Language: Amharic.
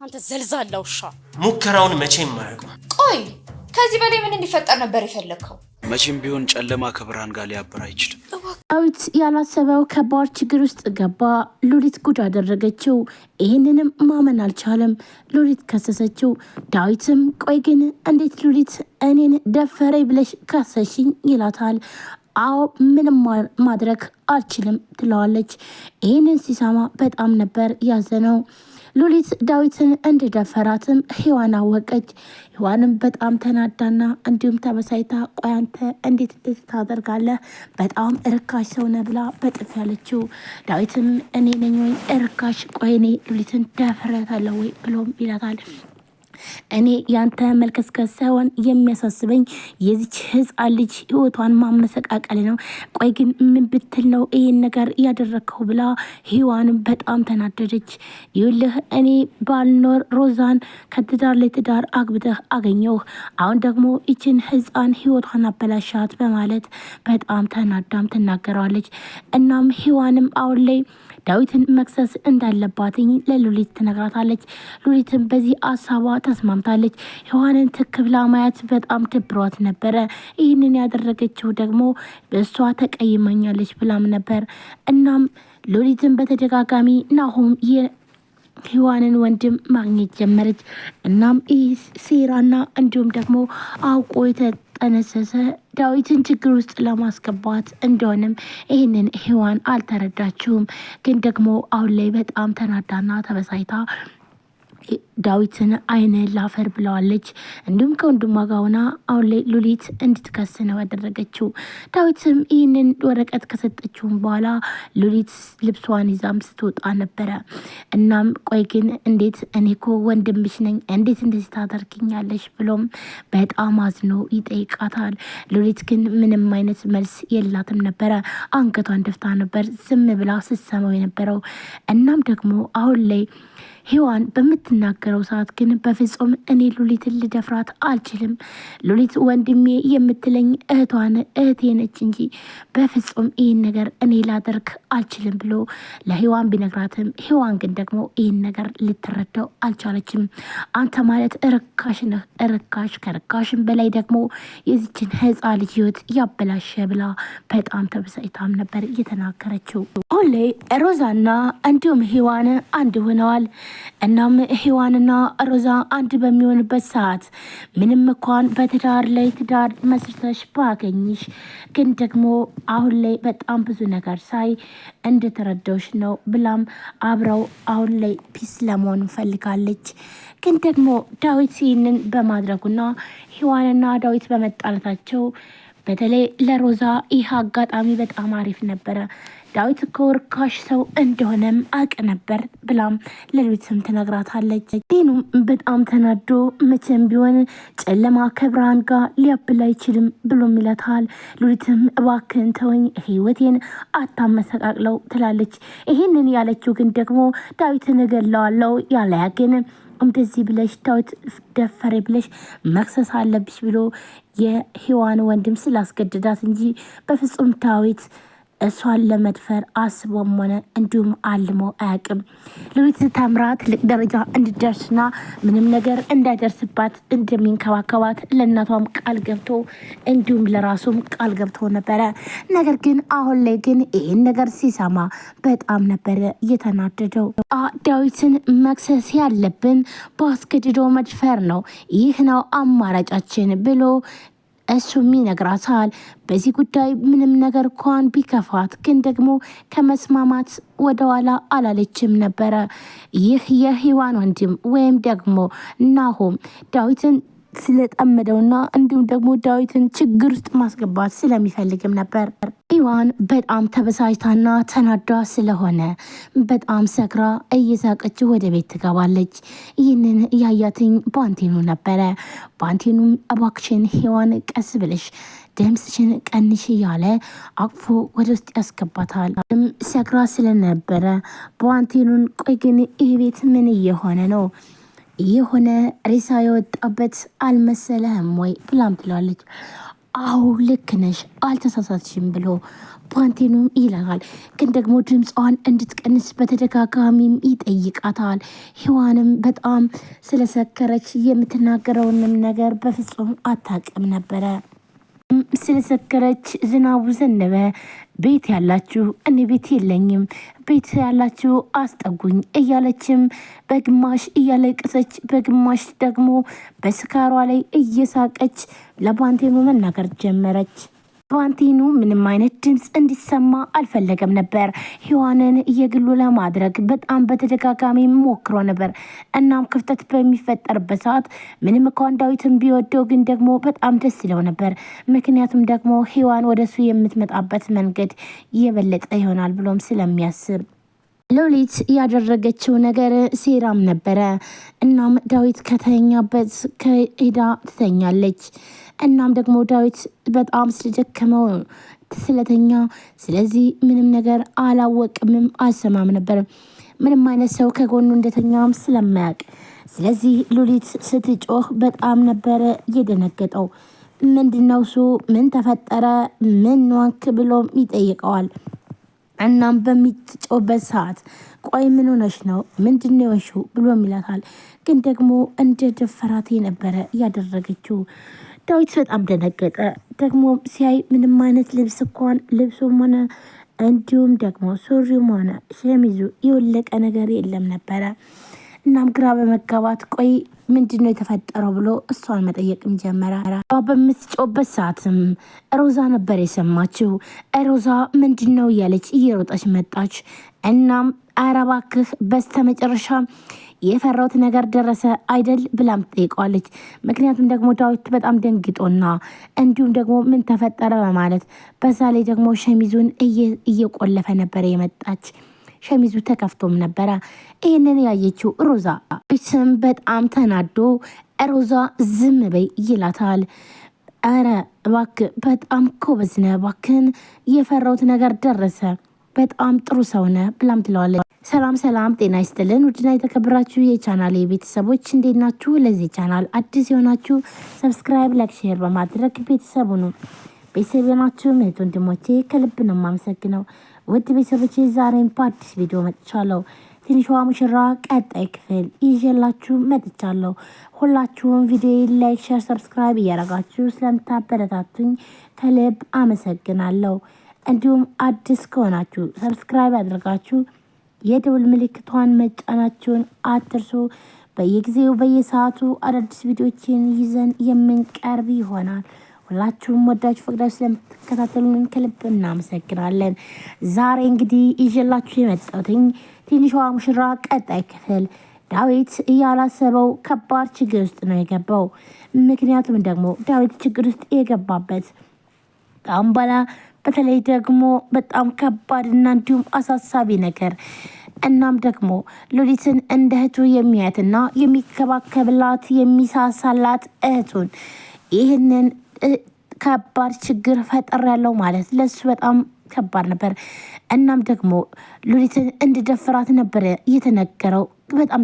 አንተ ዘልዛላ ውሻ ሙከራውን መቼም ማያውቁም። ቆይ ከዚህ በላይ ምን እንዲፈጠር ነበር የፈለከው? መቼም ቢሆን ጨለማ ከብርሃን ጋር ሊያበር አይችልም። ዳዊት ያላሰበው ከባድ ችግር ውስጥ ገባ። ሉሊት ጉድ አደረገችው። ይህንንም ማመን አልቻለም። ሉሊት ከሰሰችው። ዳዊትም ቆይ ግን እንዴት ሉሊት እኔን ደፈሬ ብለሽ ከሰሽኝ ይላታል። አዎ ምንም ማድረግ አልችልም ትለዋለች። ይህንን ሲሰማ በጣም ነበር ያዘነው። ሉሊት ዳዊትን እንደደፈራትም ሔዋን አወቀች። ሔዋንም በጣም ተናዳና እንዲሁም ተበሳይታ ቆይ አንተ እንዴት እንደዚህ ታደርጋለህ? በጣም እርካሽ ሰው ነህ ብላ በጥፍ ያለችው። ዳዊትም እኔ ነኝ ወይ እርካሽ? ቆይ እኔ ሉሊትን ደፍሬያታለሁ ወይ ብሎም ይላታል። እኔ ያንተ መልከስከስ ሳይሆን የሚያሳስበኝ የዚች ህፃን ልጅ ህይወቷን ማመሰቃቀል ነው። ቆይ ግን ምን ብትል ነው ይሄን ነገር ያደረግከው? ብላ ሔዋንም በጣም ተናደደች። ይኸውልህ እኔ ባልኖር ሮዛን ከትዳር ላይ ትዳር አግብተህ አገኘሁ፣ አሁን ደግሞ ይችን ህፃን ህይወቷን አበላሻት በማለት በጣም ተናዳም ትናገረዋለች። እናም ሔዋንም አሁን ላይ ዳዊትን መክሰስ እንዳለባትኝ ለሉሊት ትነግራታለች። ሉሊትን በዚህ አሳቧ ተስማምታለች። ሔዋንን ትክ ብላ ማየት በጣም ደብሯት ነበረ። ይህንን ያደረገችው ደግሞ በእሷ ተቀይማኛለች ብላም ነበር። እናም ሉሊትን በተደጋጋሚ ናሆም ሔዋንን ወንድም ማግኘት ጀመረች። እናም ይህ ሴራና እንዲሁም ደግሞ አውቆ የተጠነሰሰ ዳዊትን ችግር ውስጥ ለማስገባት እንደሆነም ይህንን ሔዋን አልተረዳችውም። ግን ደግሞ አሁን ላይ በጣም ተናዳና ተበሳይታ ዳዊትን አይነ ላፈር ብለዋለች። እንዲሁም ከወንድሟ ጋር ሆና አሁን ላይ ሉሊት እንድትከስ ነው ያደረገችው። ዳዊትም ይህንን ወረቀት ከሰጠችውም በኋላ ሉሊት ልብሷን ይዛም ስትወጣ ነበረ። እናም ቆይ ግን እንዴት እኔ እኮ ወንድምሽ ነኝ እንዴት እንደዚህ ታደርግኛለሽ? ብሎም በጣም አዝኖ ይጠይቃታል። ሉሊት ግን ምንም አይነት መልስ የላትም ነበረ። አንገቷን ደፍታ ነበር ዝም ብላ ስትሰማው የነበረው። እናም ደግሞ አሁን ላይ ሔዋን በምትናገረው ሰዓት ግን በፍጹም እኔ ሉሊትን ልደፍራት አልችልም፣ ሉሊት ወንድሜ የምትለኝ እህቴ ነች እንጂ በፍጹም ይህን ነገር እኔ ላደርግ አልችልም ብሎ ለሔዋን ቢነግራትም ሔዋን ግን ደግሞ ይህን ነገር ልትረዳው አልቻለችም። አንተ ማለት ርካሽ ነህ፣ ርካሽ፣ ከርካሽም በላይ ደግሞ የዚችን ህፃን ልጅ ህይወት ያበላሸ ብላ በጣም ተበሳጭታም ነበር እየተናገረችው። ሁሌ ሮዛና እንዲሁም ሔዋን አንድ ሆነዋል። እናም ሔዋንና ሮዛ አንድ በሚሆንበት ሰዓት ምንም እንኳን በትዳር ላይ ትዳር መስርተሽ ባገኝሽ ግን ደግሞ አሁን ላይ በጣም ብዙ ነገር ሳይ እንደተረዳውሽ ነው ብላም አብረው አሁን ላይ ፒስ ለመሆን ፈልጋለች። ግን ደግሞ ዳዊት ይህንን በማድረጉና ሔዋንና ዳዊት በመጣላታቸው በተለይ ለሮዛ ይህ አጋጣሚ በጣም አሪፍ ነበረ። ዳዊት እኮ ርካሽ ሰው እንደሆነም አውቅ ነበር ብላም ለሉሊትም ትነግራታለች። ዲኑም በጣም ተናዶ መቼም ቢሆን ጨለማ ከብርሃን ጋር ሊያብል አይችልም ብሎም ይላታል። ሉሊትም እባክህን ተወኝ፣ ህይወቴን አታመሰቃቅለው ትላለች። ይህንን ያለችው ግን ደግሞ ዳዊትን እገለዋለሁ ያለያ ግን እንደዚህ ብለሽ ዳዊት ደፈሬ ብለሽ መክሰስ አለብሽ ብሎ የሔዋን ወንድም ስላስገድዳት እንጂ በፍጹም ዳዊት እሷን ለመድፈር አስቦም ሆነ እንዲሁም አልሞ አያውቅም። ሉሊት ተምራ ትልቅ ደረጃ እንድደርስና ምንም ነገር እንዳይደርስባት እንደሚንከባከባት ለእናቷም ቃል ገብቶ እንዲሁም ለራሱም ቃል ገብቶ ነበረ። ነገር ግን አሁን ላይ ግን ይህን ነገር ሲሰማ በጣም ነበረ እየተናደደው። ዳዊትን መክሰስ ያለብን በአስገድዶ መድፈር ነው፣ ይህ ነው አማራጫችን ብሎ እሱም ይነግራታል። በዚህ ጉዳይ ምንም ነገር እንኳን ቢከፋት ግን ደግሞ ከመስማማት ወደኋላ አላለችም ነበረ። ይህ የሔዋን ወንድም ወይም ደግሞ ናሆም ዳዊትን ስለጠመደውና እንዲሁም ደግሞ ዳዊትን ችግር ውስጥ ማስገባት ስለሚፈልግም ነበር። ሔዋን በጣም ተበሳጭታና ተናዳ ስለሆነ በጣም ሰክራ እየሳቀች ወደ ቤት ትገባለች። ይህንን ያያትኝ ባንቴኑ ነበረ። ባንቴኑም እባክሽን ሔዋን ቀስ ብለሽ ድምፅሽን ቀንሽ እያለ አቅፎ ወደ ውስጥ ያስገባታል። ሰክራ ስለነበረ ባንቴኑን ቆይ ግን ይህ ቤት ምን እየሆነ ነው? የሆነ ሬሳ የወጣበት አልመሰለህም ወይ ብላም ትላለች። አዎ ልክ ነሽ አልተሳሳትሽም ብሎ ባንቴኑም ይላል። ግን ደግሞ ድምጿን እንድትቀንስ በተደጋጋሚም ይጠይቃታል። ሔዋንም በጣም ስለሰከረች የምትናገረውንም ነገር በፍጹም አታውቅም ነበረ። ስለሰከረች ዝናቡ ዘነበ። ቤት ያላችሁ እኔ ቤት የለኝም፣ ቤት ያላችሁ አስጠጉኝ እያለችም በግማሽ እያለቀሰች በግማሽ ደግሞ በስካሯ ላይ እየሳቀች ለባንቴኑ መናገር ጀመረች። ባንቴኑ ምንም አይነት ድምፅ እንዲሰማ አልፈለገም ነበር። ሔዋንን የግሉ ለማድረግ በጣም በተደጋጋሚ ሞክሮ ነበር። እናም ክፍተት በሚፈጠርበት ሰዓት ምንም እንኳን ዳዊትን ቢወደው ግን ደግሞ በጣም ደስ ይለው ነበር። ምክንያቱም ደግሞ ሔዋን ወደሱ የምትመጣበት መንገድ የበለጠ ይሆናል ብሎም ስለሚያስብ ሉሊት ያደረገችው ነገር ሴራም ነበረ። እናም ዳዊት ከተኛበት ከሄዳ ትተኛለች። እናም ደግሞ ዳዊት በጣም ስለደከመው ስለተኛ፣ ስለዚህ ምንም ነገር አላወቅምም አልሰማም ነበር ምንም አይነት ሰው ከጎኑ እንደተኛም ስለማያውቅ። ስለዚህ ሉሊት ስትጮህ በጣም ነበረ የደነገጠው። ምንድነው እሱ ምን ተፈጠረ ምን ዋንክ ብሎም ይጠይቀዋል። እናም በሚጮህበት ሰዓት ቆይ ምን ሆነሽ ነው ምንድነው የሆንሽው ብሎም ይላታል። ግን ደግሞ እንደ ደፈራት ነበረ ያደረገችው። ዳዊት በጣም ደነገጠ። ደግሞ ሲያይ ምንም አይነት ልብስ እንኳን ልብሱም ሆነ እንዲሁም ደግሞ ሱሪውም ሆነ ሸሚዙ የወለቀ ነገር የለም ነበረ። እናም ግራ በመጋባት ቆይ ምንድነው የተፈጠረው ብሎ እሷን መጠየቅም ጀመረ። በምትጮበት ሰዓትም ሮዛ ነበር የሰማችው። ሮዛ ምንድነው እያለች እየሮጠች መጣች። እናም ኧረ እባክህ በስተመጨረሻ የፈራሁት ነገር ደረሰ አይደል ብላም ትጠይቀዋለች። ምክንያቱም ደግሞ ዳዊት በጣም ደንግጦና እንዲሁም ደግሞ ምን ተፈጠረ በማለት በዛ ላይ ደግሞ ሸሚዙን እየቆለፈ ነበር የመጣች። ሸሚዙ ተከፍቶም ነበረ። ይህንን ያየችው ሮዛ ስም በጣም ተናዶ ሮዛ ዝም በይ ይላታል። አረ እባክህ በጣም ጎበዝ ነህ፣ እባክህን የፈራሁት ነገር ደረሰ፣ በጣም ጥሩ ሰው ነህ ብላም ትለዋለች። ሰላም ሰላም፣ ጤና ይስጥልን ውድና የተከበራችሁ የቻናሌ ቤተሰቦች እንዴት ናችሁ? ለዚህ ቻናል አዲስ የሆናችሁ ሰብስክራይብ፣ ላይክ፣ ሼር በማድረግ ቤተሰቡ ነው። ቤተሰብ ናችሁ እህት ወንድሞቼ ከልብ ነው የማመሰግነው። ውድ ቤተሰቦቼ ዛሬም በአዲስ ቪዲዮ መጥቻለሁ። ትንሿ ሙሽራ ቀጣይ ክፍል ይዤላችሁ መጥቻለሁ። ሁላችሁም ቪዲዮ ላይክ፣ ሼር፣ ሰብስክራይብ እያደረጋችሁ ስለምታበረታቱኝ ከልብ አመሰግናለሁ። እንዲሁም አዲስ ከሆናችሁ ሰብስክራይብ አድርጋችሁ የደውል ምልክቷን መጫናችሁን አትርሱ። በየጊዜው በየሰዓቱ አዳዲስ ቪዲዮችን ይዘን የምንቀርብ ይሆናል። ሁላችሁም ወዳችሁ ፈቅዳችሁ ስለምትከታተሉን ከልብ እናመሰግናለን። ዛሬ እንግዲህ ይዤላችሁ የመጣሁትኝ ትንሿ ሙሽራ ቀጣይ ክፍል ዳዊት ያላሰበው ከባድ ችግር ውስጥ ነው የገባው። ምክንያቱም ደግሞ ዳዊት ችግር ውስጥ የገባበት ጣምባላ በተለይ ደግሞ በጣም ከባድና እንዲሁም አሳሳቢ ነገር እናም ደግሞ ሉሊትን እንደ እህቱ የሚያትና የሚከባከብላት የሚሳሳላት እህቱን ይህንን ከባድ ችግር ፈጠር ያለው ማለት ለሱ በጣም ከባድ ነበር። እናም ደግሞ ሉሊትን እንድደፍራት ነበር የተነገረው። በጣም